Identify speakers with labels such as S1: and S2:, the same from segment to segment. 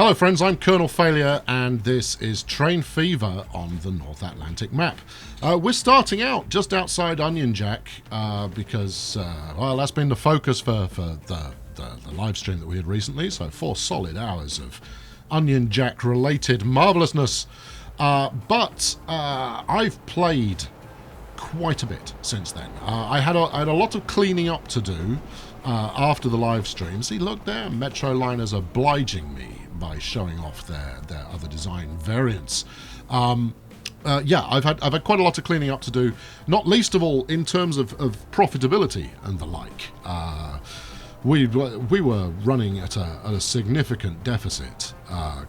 S1: Hello friends, I'm Colonel Failure and this is Train Fever on the North Atlantic map. We're starting out just outside Onion Jack because, well, that's been the focus for the live stream that we had recently, so 4 solid hours of Onion Jack related marvellousness. But I've played quite a bit since then. I had a lot of cleaning up to do after the live stream. See, look there, Metroliners obliging me by showing off their other design variants. Yeah, I've had quite a lot of cleaning up to do, not least of all in terms of profitability and the like. We were running at a significant deficit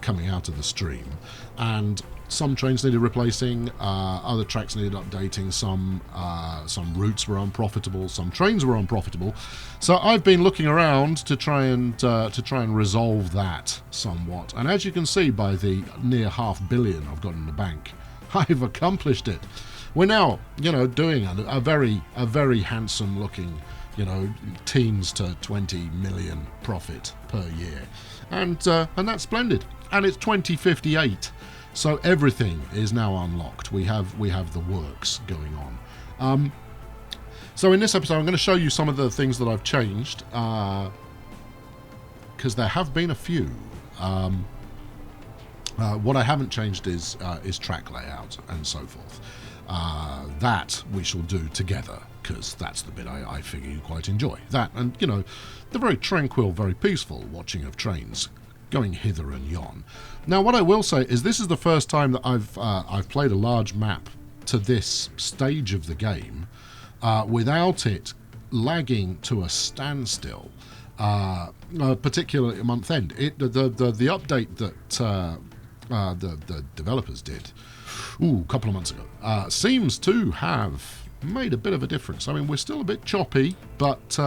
S1: coming out of the stream, and some trains needed replacing, other tracks needed updating, some routes were unprofitable, some trains were unprofitable. So I've been looking around to try and resolve that somewhat. And as you can see by the near $500 million I've got in the bank, I've accomplished it. We're now, doing a very handsome looking, teens to 20 million profit per year, and that's splendid. And it's 2058. So everything is now unlocked. We have the works going on. So in this episode, I'm going to show you some of the things that I've changed, because there have been a few. What I haven't changed is track layout and so forth. That we shall do together, because that's the bit I figure you quite enjoy. That and the very tranquil, very peaceful watching of trains going hither and yon. Now, what I will say is this is the first time that I've played a large map to this stage of the game without it lagging to a standstill, particularly at month end. The update that the developers did a couple of months ago seems to have made a bit of a difference. I mean, we're still a bit choppy, but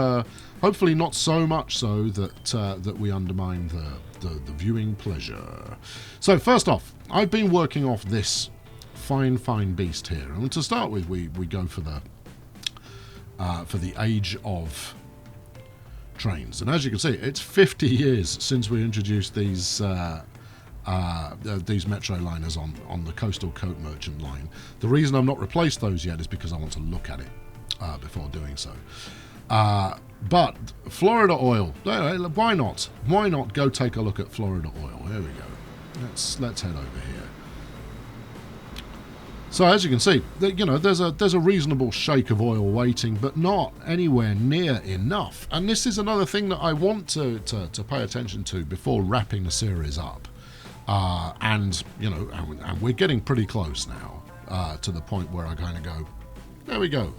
S1: hopefully not so much so that we undermine the viewing pleasure. So first off, I've been working off this fine beast here, and to start with, we go for the age of trains. And as you can see, it's 50 years since we introduced these Metroliners on the Coastal Coat Merchant line. The reason I've not replaced those yet is because I want to look at it before doing so. But Florida Oil, why not? Why not go take a look at Florida Oil? Here we go. Let's head over here. So as you can see, there's a reasonable shake of oil waiting, but not anywhere near enough. And this is another thing that I want to pay attention to before wrapping the series up. And we're getting pretty close now to the point where I kind of go, there we go.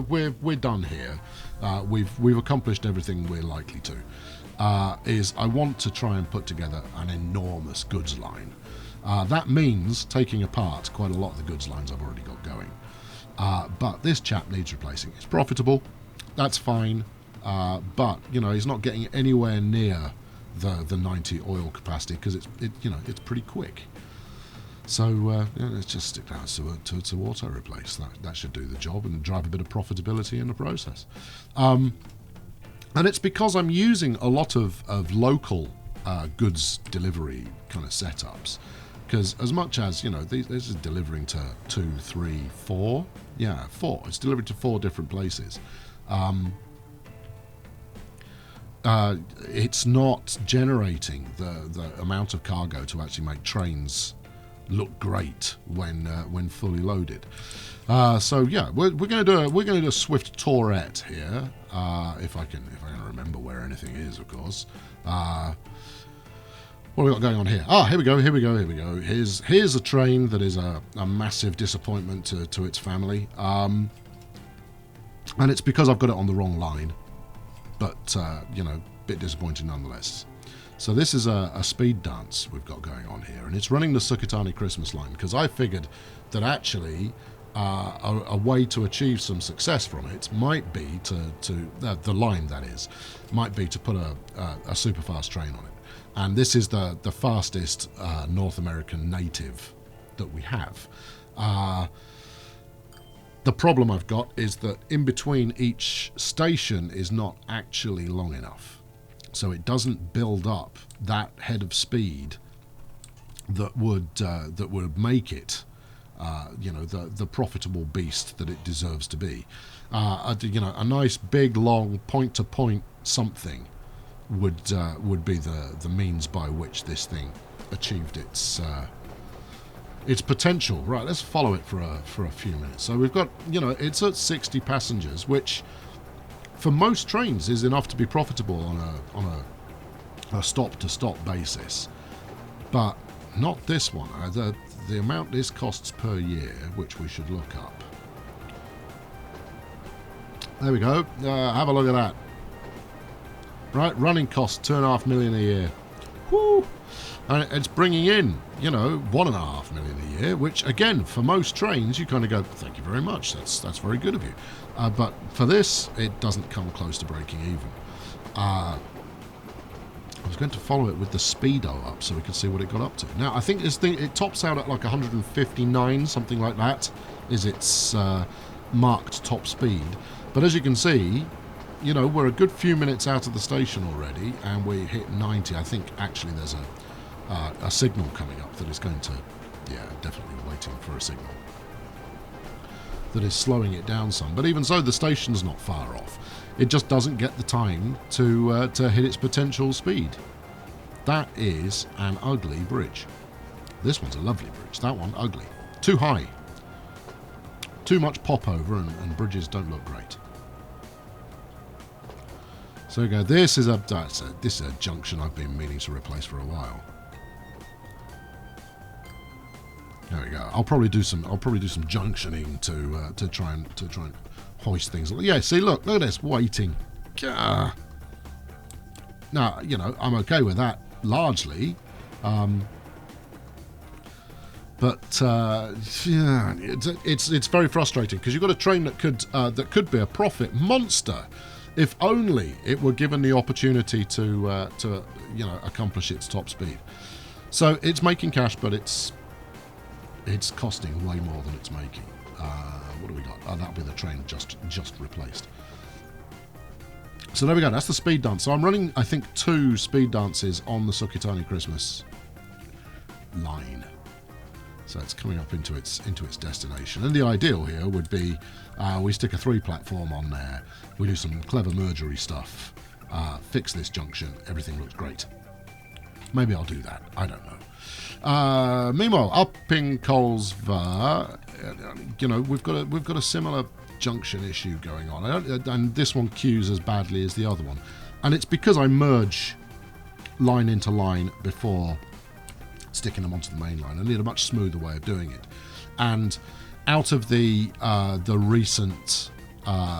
S1: We're done here. We've accomplished everything we're likely to. I want to try and put together an enormous goods line. That means taking apart quite a lot of the goods lines I've already got going. But this chap needs replacing. It's profitable. That's fine. But he's not getting anywhere near the 90 oil capacity because it's pretty quick. So let's just stick that to auto replace. That should do the job and drive a bit of profitability in the process. And it's because I'm using a lot of local goods delivery kind of setups. Because as much as this is delivering to 2, 3, 4, 4. It's delivering to 4 different places. It's not generating the amount of cargo to actually make trains look great when fully loaded. So yeah, we're going to do a swift tourette here, if I can remember where anything is, of course. What have we got going on here? Here we go. Here's a train that is a massive disappointment to its family, and it's because I've got it on the wrong line. But bit disappointing nonetheless. So this is a speed dance we've got going on here, and it's running the Sukatani Christmas line because I figured that actually a way to achieve some success from it might be the line, that is, might be to put a super fast train on it. And this is the fastest North American native that we have. The problem I've got is that in between each station is not actually long enough. so it doesn't build up that head of speed that would make it, the profitable beast that it deserves to be. A nice big long point-to-point something would be the means by which this thing achieved its potential. Right, let's follow it for a few minutes. So we've got, it's at 60 passengers, which for most trains is enough to be profitable on a stop-to-stop basis, but not this one. The amount this costs per year, which we should look up. There we go. Have a look at that. Right, running costs $2.5 million a year. Woo! And it's bringing in, $1.5 million a year, which again, for most trains, you kind of go, thank you very much. That's very good of you. But for this, it doesn't come close to breaking even. I was going to follow it with the speedo up so we could see what it got up to. Now, I think it tops out at like 159, something like that, is its marked top speed. But as you can see, we're a good few minutes out of the station already, and we hit 90. I think actually there's a signal coming up that is going to, definitely waiting for a signal that is slowing it down some. But even so, the station's not far off. It just doesn't get the time to hit its potential speed. That is an ugly bridge. This one's a lovely bridge. That one, ugly. Too high. Too much popover, and bridges don't look great. So we go. This is a junction I've been meaning to replace for a while. There we go. I'll probably do some junctioning to try and hoist things. Yeah. See, look at this waiting. Now, I'm okay with that largely, but it's very frustrating because you've got a train that could be a profit monster if only it were given the opportunity to accomplish its top speed. So it's making cash, but it's costing way more than it's making. What do we got? Oh, that'll be the train just replaced. So there we go. That's the speed dance. So I'm running, I think, 2 speed dances on the Sukitani Christmas line. So it's coming up into its destination. And the ideal here would be we stick a 3 platform on there. We do some clever mergery stuff. Fix this junction. Everything looks great. Maybe I'll do that. I don't know. Meanwhile, up in Kolsva, we've got a similar junction issue going on, and this one queues as badly as the other one, and it's because I merge line into line before sticking them onto the main line. I need a much smoother way of doing it, and out of the recent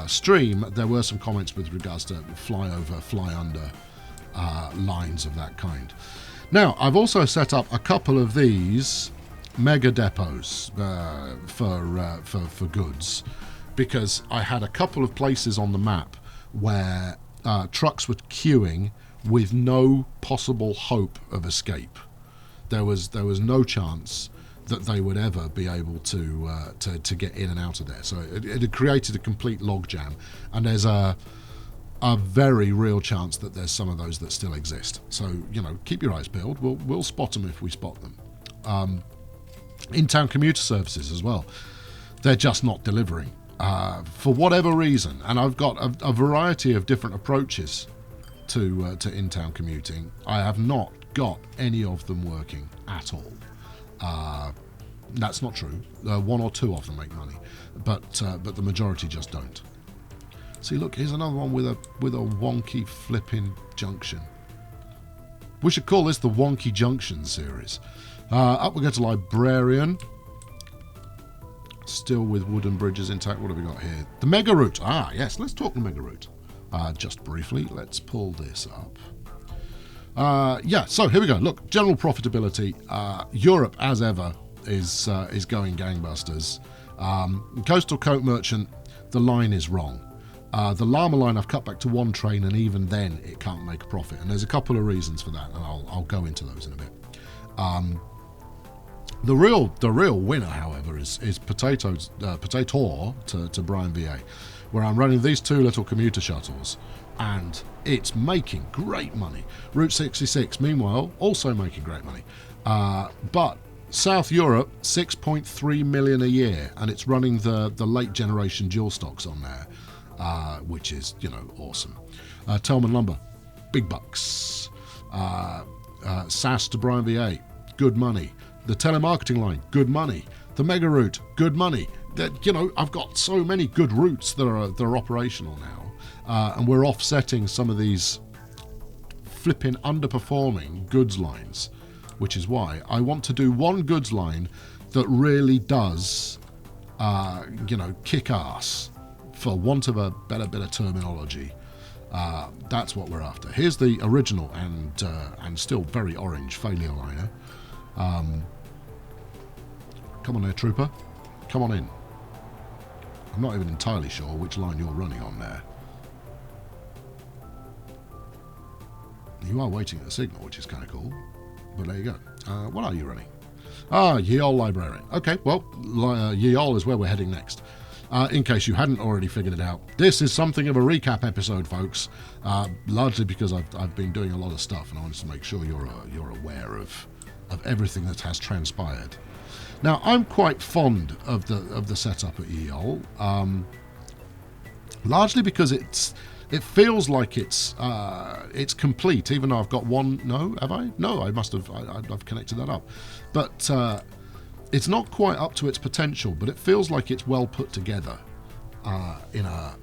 S1: stream, there were some comments with regards to fly over, fly under lines of that kind. Now, I've also set up a couple of these mega depots for goods, because I had a couple of places on the map where trucks were queuing with no possible hope of escape. There was no chance that they would ever be able to get in and out of there. So it had created a complete logjam, and there's a very real chance that there's some of those that still exist. So, keep your eyes peeled. We'll spot them if we spot them. In-town commuter services as well. They're just not delivering for whatever reason. And I've got a variety of different approaches to in-town commuting. I have not got any of them working at all. That's not true. 1 or 2 of them make money, but the majority just don't. See, look, here's another one with a wonky flipping junction. We should call this the Wonky Junction series. Up we go to Librarian. Still with wooden bridges intact. What have we got here? The Mega Route. Ah, yes, let's talk the Mega Route. Just briefly, let's pull this up. So here we go. Look, general profitability. Europe, as ever, is going gangbusters. Coastal Coke Merchant, the line is wrong. The Llama line I've cut back to 1 train, and even then it can't make a profit. And there's a couple of reasons for that, and I'll go into those in a bit. The real winner, however, is Potato to Brian VA, where I'm running these two little commuter shuttles, and it's making great money. Route 66, meanwhile, also making great money. But South Europe, 6.3 million a year, and it's running the late generation dual stocks on there, which is, awesome. Tellman Lumber, big bucks. SAS to Brian VA, good money. The telemarketing line, good money. The mega route, good money. I've got so many good routes that are operational now, and we're offsetting some of these flipping underperforming goods lines, which is why I want to do one goods line that really does, kick ass, for want of a better bit of terminology. That's what we're after. Here's the original and still very orange failure liner. Come on there, trooper. Come on in. I'm not even entirely sure which line you're running on there. You are waiting at the signal, which is kind of cool. But there you go. What are you running? Yeol Librarian. Okay, well, Yeol is where we're heading next. In case you hadn't already figured it out, this is something of a recap episode, folks. Largely because I've been doing a lot of stuff, and I wanted to make sure you're aware of everything that has transpired. Now, I'm quite fond of the setup at Yeol, largely because it feels like it's complete, even though I've got one. No, have I? No, I must have. I've connected that up, but it's not quite up to its potential. But it feels like it's well put together in a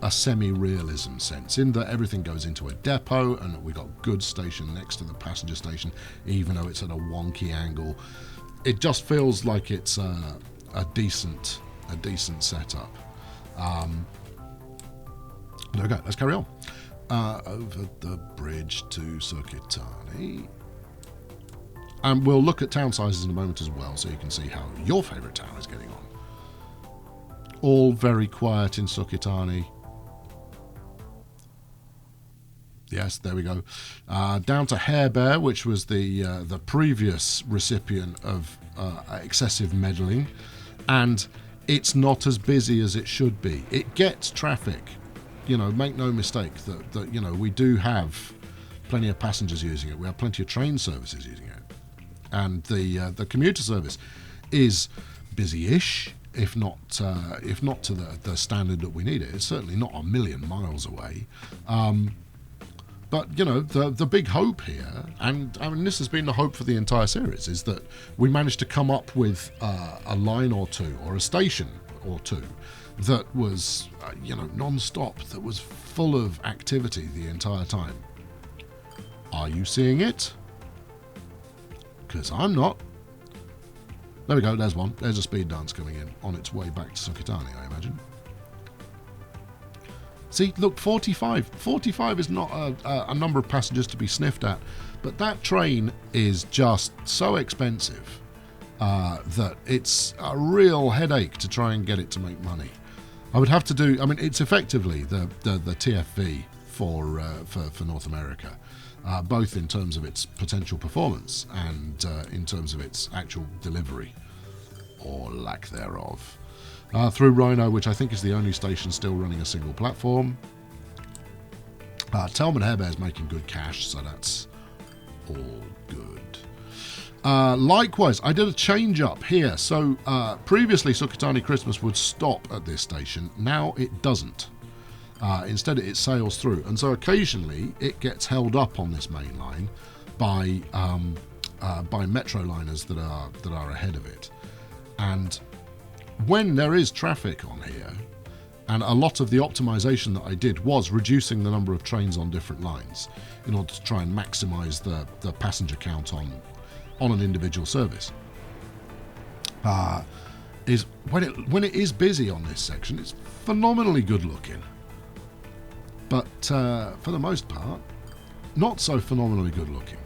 S1: semi-realism sense, in that everything goes into a depot, and we've got a goods station next to the passenger station, even though it's at a wonky angle. It just feels like it's a decent setup. There we go, let's carry on. Over the bridge to Sukitani. And we'll look at town sizes in a moment as well, so you can see how your favourite town is getting on. All very quiet in Sukitani. Yes, there we go. Down to Harebear, which was the previous recipient of excessive meddling. And it's not as busy as it should be. It gets traffic. Make no mistake that we do have plenty of passengers using it. We have plenty of train services using it, and the commuter service is busy-ish, if not to the standard that we need it. It's certainly not a million miles away. But the big hope here, and I mean this has been the hope for the entire series, is that we managed to come up with a line or two, or a station or two, that was, non-stop, that was full of activity the entire time. Are you seeing it? Because I'm not. There we go, there's one. There's a speed dance coming in, on its way back to Sukitani, I imagine. See, look, 45. 45 is not a number of passengers to be sniffed at, but that train is just so expensive that it's a real headache to try and get it to make money. I would have to do, I mean, it's effectively the TFV for North America, both in terms of its potential performance and in terms of its actual delivery, or lack thereof. Through Rhino, which I think is the only station still running a single platform. Tellman Harebear is making good cash, so that's all good. Likewise, I did a change up here. So previously Sukitani Christmas would stop at this station. Now it doesn't. Instead it sails through, and so occasionally it gets held up on this main line by metro liners that are ahead of it. And when there is traffic on here, and a lot of the optimization that I did was reducing the number of trains on different lines in order to try and maximize the passenger count on an individual service, is when it is busy on this section, it's phenomenally good looking, but for the most part not so phenomenally good looking.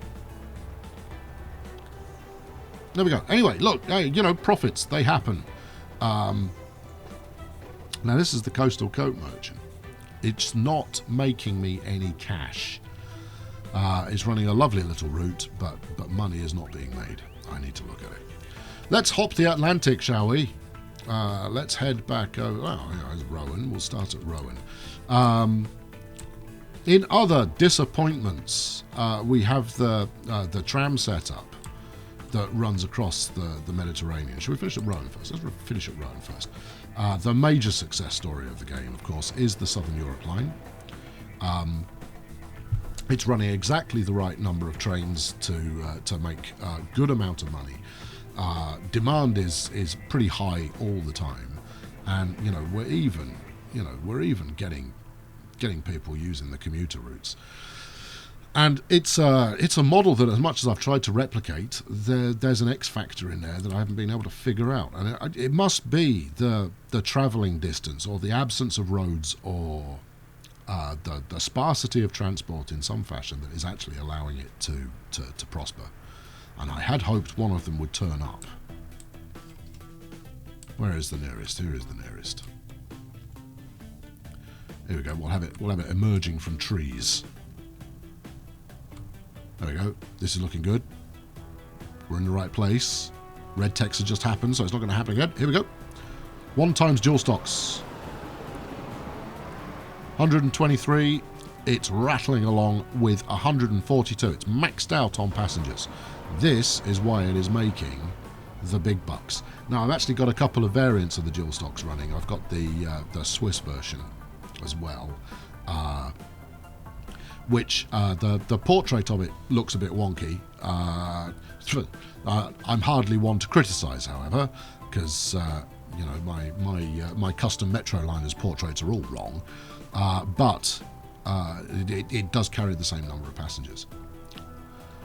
S1: There we go. Anyway, look, profits, they happen. Now this is the Coastal Coat Merchant. It's not making me any cash. It's running a lovely little route, but money is not being made. I need to look at it. Let's hop the Atlantic, shall we? let's head back over. Oh, yeah, Rowan. We'll start at Rowan. In other disappointments, we have the tram setup that runs across the Mediterranean. Should we finish at Rowan first? Let's finish at Rowan first. The major success story of the game, of course, is the Southern Europe line. It's running exactly the right number of trains to make a good amount of money. Demand is pretty high all the time, and we're even getting people using the commuter routes. And it's a model that, as much as I've tried to replicate, there's an X factor in there that I haven't been able to figure out. And it must be the travelling distance, or the absence of roads, or the sparsity of transport in some fashion that is actually allowing it to prosper. And I had hoped one of them would turn up. Where is the nearest? Here is the nearest. Here we go. We'll have it emerging from trees. There we go. This is looking good. We're in the right place. Red text has just happened, so it's not going to happen again. Here we go. 1 times dual stocks. 123. It's rattling along with 142. It's maxed out on passengers. This is why it is making the big bucks. Now, I've actually got a couple of variants of the dual stocks running. I've got the Swiss version as well, which the portrait of it looks a bit wonky. I'm hardly one to criticise, however, because my custom Metroliner's portraits are all wrong, but it does carry the same number of passengers.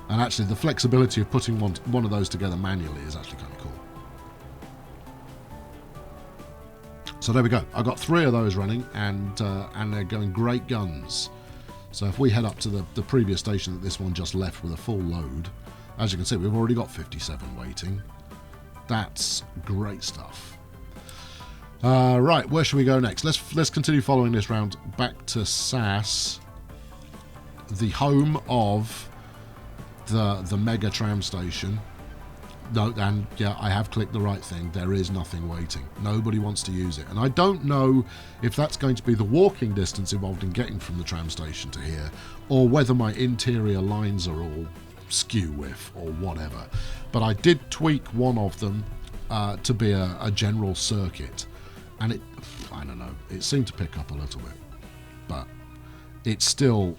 S1: And actually, the flexibility of putting one of those together manually is actually kind of cool. So there we go. I've got 3 of those running, and they're going great guns. So if we head up to the previous station that this one just left with a full load, as you can see, we've already got 57 waiting. That's great stuff. Right, where should we go next? Let's continue following this round back to Sass, the home of the mega tram station. No, and yeah, I have clicked the right thing. There is nothing waiting. Nobody wants to use it. And I don't know if that's going to be the walking distance involved in getting from the tram station to here, or whether my interior lines are all skew with, or whatever. But I did tweak one of them to be a general circuit. And I don't know, it seemed to pick up a little bit. But it's still,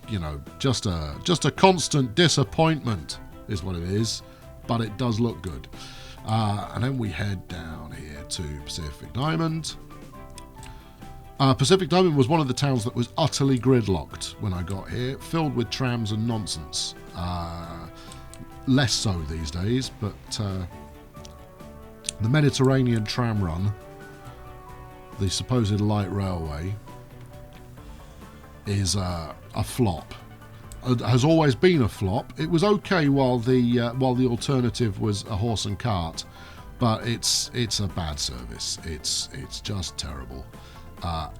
S1: just a constant disappointment is what it is. But it does look good. And then we head down here to Pacific Diamond. Pacific Diamond was one of the towns that was utterly gridlocked when I got here, filled with trams and nonsense. Less so these days, but the Mediterranean tram run, the supposed light railway, is a flop. Has always been a flop. It was okay while the alternative was a horse and cart, but it's a bad service. It's just terrible,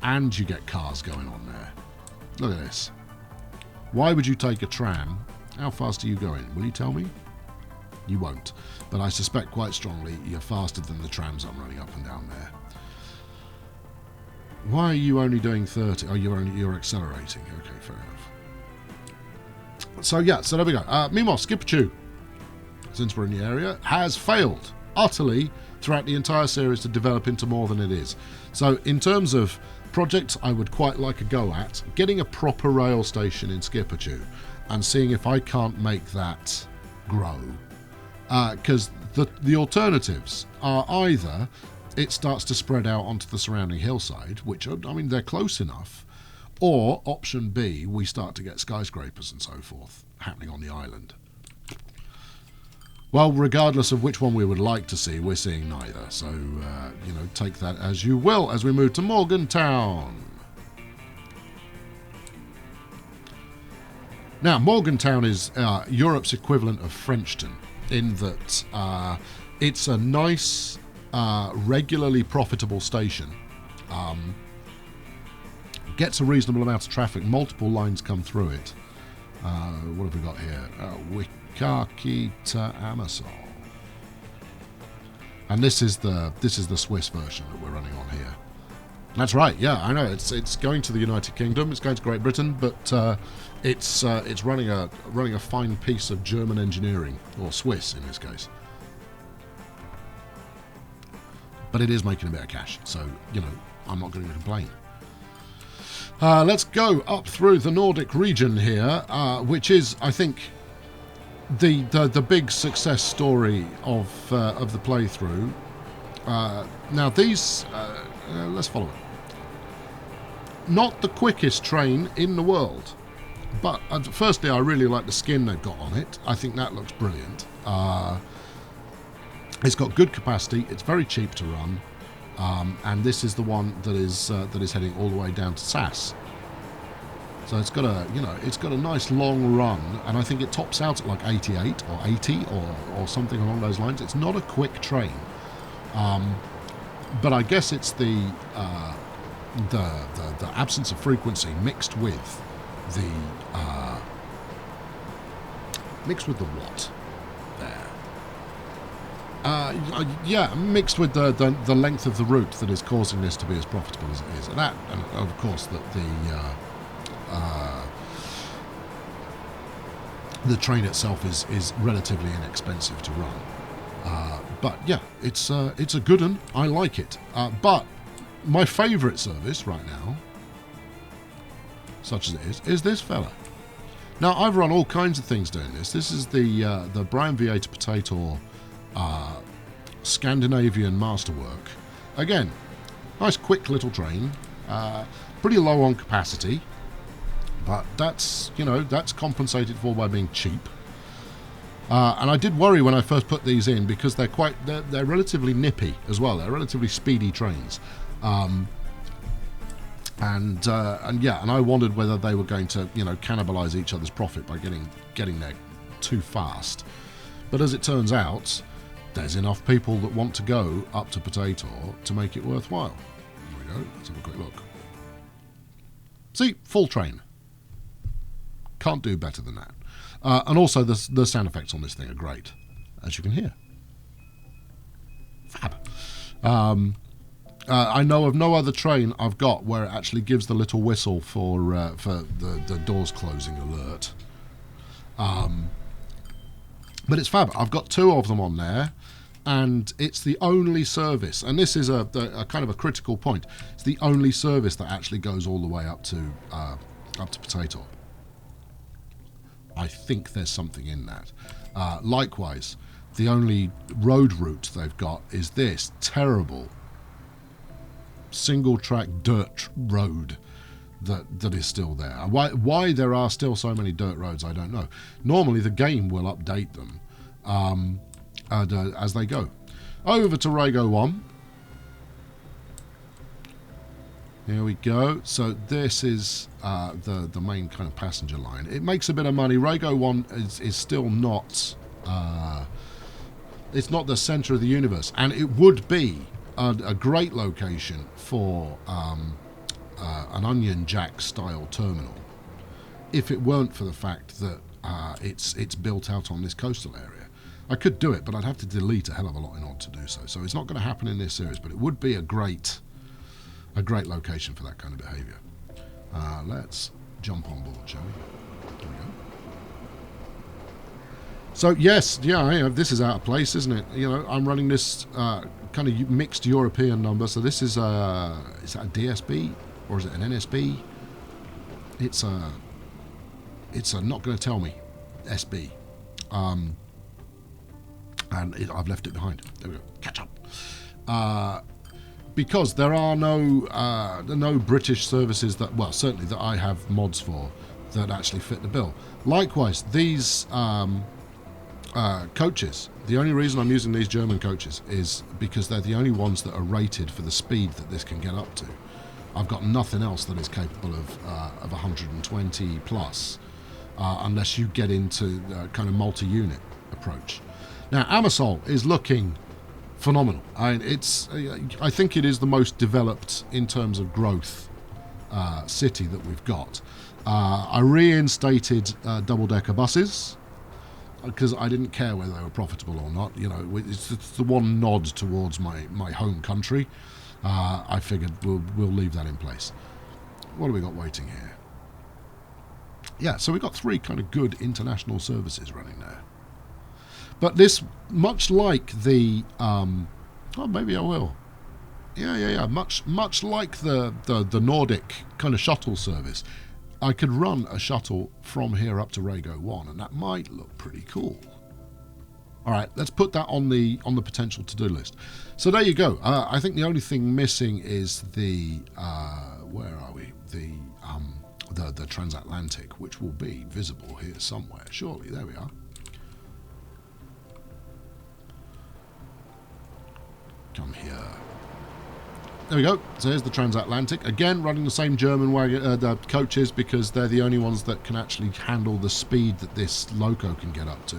S1: and you get cars going on there. Look at this. Why would you take a tram? How fast are you going? Will you tell me? You won't, but I suspect quite strongly you're faster than the trams I'm running up and down there. Why are you only doing 30? Oh, you're accelerating. Okay, fair enough. So there we go. Meanwhile, Skipperchew, since we're in the area, has failed utterly throughout the entire series to develop into more than it is. So in terms of projects I would quite like a go at, getting a proper rail station in Skipperchew and seeing if I can't make that grow. Because the alternatives are either it starts to spread out onto the surrounding hillside, which, they're close enough, or option B, we start to get skyscrapers and so forth happening on the island. Well, regardless of which one we would like to see, we're seeing neither. So, take that as you will as we move to Morgantown. Now, Morgantown is Europe's equivalent of Frenchton in that it's a nice, regularly profitable station. Gets a reasonable amount of traffic. Multiple lines come through it. What have we got here? Wikaki to Amasol. And this is the Swiss version that we're running on here. That's right. Yeah, I know. It's going to the United Kingdom. It's going to Great Britain, but it's running a fine piece of German engineering, or Swiss in this case. But it is making a bit of cash, so I'm not going to complain. Let's go up through the Nordic region here, which is, I think, the big success story of the playthrough. Now these, let's follow it. Not the quickest train in the world, but firstly, I really like the skin they've got on it. I think that looks brilliant. It's got good capacity. It's very cheap to run. And this is the one that is heading all the way down to Sass. So it's got a nice long run, and I think it tops out at like 88 or 80 or something along those lines. It's not a quick train, but I guess it's the absence of frequency mixed with the what there. Yeah, mixed with the length of the route that is causing this to be as profitable as it is, and of course that the train itself is relatively inexpensive to run. But yeah, it's a good one. I like it. But my favourite service right now, such as it is this fella. Now I've run all kinds of things doing this. This is the Brian V8 Potato Scandinavian Masterwork. Again, nice quick little train, pretty low on capacity, but that's compensated for by being cheap. And I did worry when I first put these in, because they're relatively nippy as well. They're relatively speedy trains, and I wondered whether they were going to cannibalize each other's profit by getting there too fast. But as it turns out, there's enough people that want to go up to Potato to make it worthwhile. Here we go. Let's have a quick look. See, full train. Can't do better than that. And also the sound effects on this thing are great, as you can hear. Fab. I know of no other train I've got where it actually gives the little whistle for the doors closing alert. But it's fab. I've got two of them on there, and it's the only service, and this is a kind of a critical point. It's the only service that actually goes all the way up to Potato. I think there's something in that. Likewise, the only road route they've got is this terrible single-track dirt road that is still there. Why there are still so many dirt roads, I don't know. Normally, the game will update them as they go. Over to Rago 1. Here we go. So this is the main kind of passenger line. It makes a bit of money. Rago 1 is still not... it's not the centre of the universe. And it would be a great location for an Onion Jack style terminal, if it weren't for the fact that it's built out on this coastal area. I could do it, but I'd have to delete a hell of a lot in order to do so. So it's not going to happen in this series, but it would be a great location for that kind of behaviour. Let's jump on board, shall we? There we go. So yes, yeah, this is out of place, isn't it? I'm running this kind of mixed European number. So this is that a DSB or is it an NSB? It's a not going to tell me SB. And I've left it behind. There we go. Catch up. Because there are no British services that, well, certainly that I have mods for, that actually fit the bill. Likewise, these coaches, the only reason I'm using these German coaches is because they're the only ones that are rated for the speed that this can get up to. I've got nothing else that is capable of 120 plus, unless you get into kind of multi-unit approach. Now, Amersfoort is looking phenomenal. I think it is the most developed in terms of growth city that we've got. I reinstated double-decker buses. because I didn't care whether they were profitable or not. You know, it's the one nod towards my home country. I figured we'll leave that in place. What do we got waiting here? Yeah, so we've got 3 kind of good international services running there. But this, much like the... oh, maybe I will. Yeah. Much like the Nordic kind of shuttle service, I could run a shuttle from here up to Rago 1, and that might look pretty cool. All right, let's put that on the potential to-do list. So there you go. I think the only thing missing is the where are we? The transatlantic, which will be visible here somewhere. Surely, there we are. Come here. There we go. So here's the transatlantic. Again, running the same German wagon, the coaches, because they're the only ones that can actually handle the speed that this loco can get up to.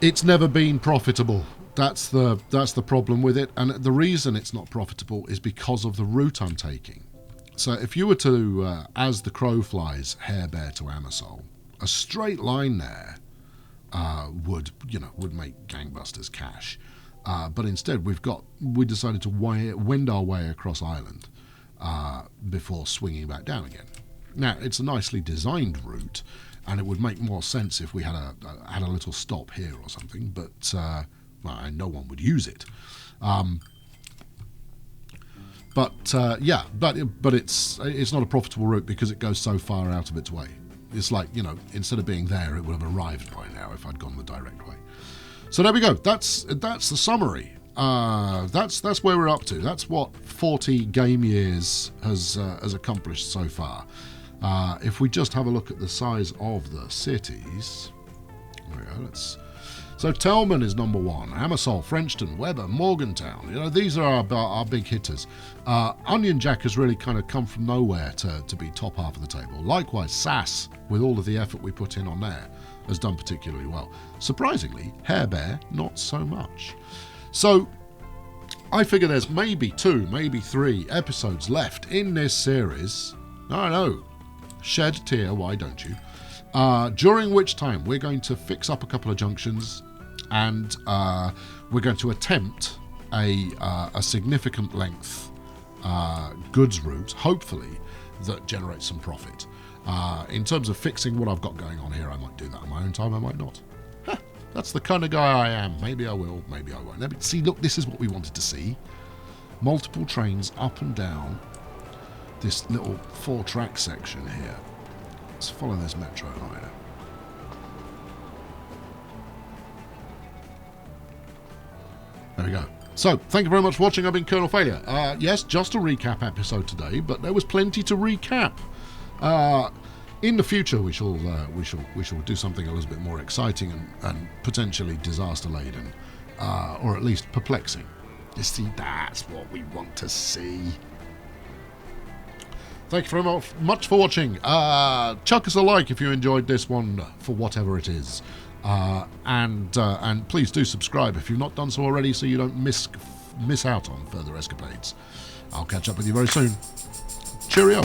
S1: It's never been profitable. That's the problem with it, and the reason it's not profitable is because of the route I'm taking. So if you were to, as the crow flies, Hairbear to Amersol, a straight line there would make gangbusters cash. But instead, we decided to wind our way across Ireland before swinging back down again. Now, it's a nicely designed route, and it would make more sense if we had a little stop here or something. But no one would use it. But it's not a profitable route because it goes so far out of its way. It's like, instead of being there, it would have arrived by now if I'd gone the direct way. So there we go. That's the summary. That's where we're up to. That's what 40 game years has accomplished so far. If we just have a look at the size of the cities, there we go. So Telman is number 1. Amersol, Frenchton, Weber, Morgantown. These are our big hitters. Onion Jack has really kind of come from nowhere to be top half of the table. Likewise, Sass, with all of the effort we put in on there, has done particularly well. Surprisingly, Hairbear, not so much. So I figure there's maybe 2, maybe 3 episodes left in this series. I know. Shed a tear, why don't you? During which time we're going to fix up a couple of junctions, and we're going to attempt a significant length goods route, hopefully, that generates some profit. In terms of fixing what I've got going on here, I might do that on my own time, I might not. That's the kind of guy I am. Maybe I will, maybe I won't. See, look, this is what we wanted to see. Multiple trains up and down this little 4-track section here. Let's follow this metro liner. There we go. So, thank you very much for watching. I've been Colonel Failure. Yes, just a recap episode today, but there was plenty to recap. In the future, we shall do something a little bit more exciting and potentially disaster-laden, or at least perplexing. You see, that's what we want to see. Thank you very much for watching. Chuck us a like if you enjoyed this one, for whatever it is. And please do subscribe if you've not done so already, so you don't miss out on further escapades. I'll catch up with you very soon. Cheerio.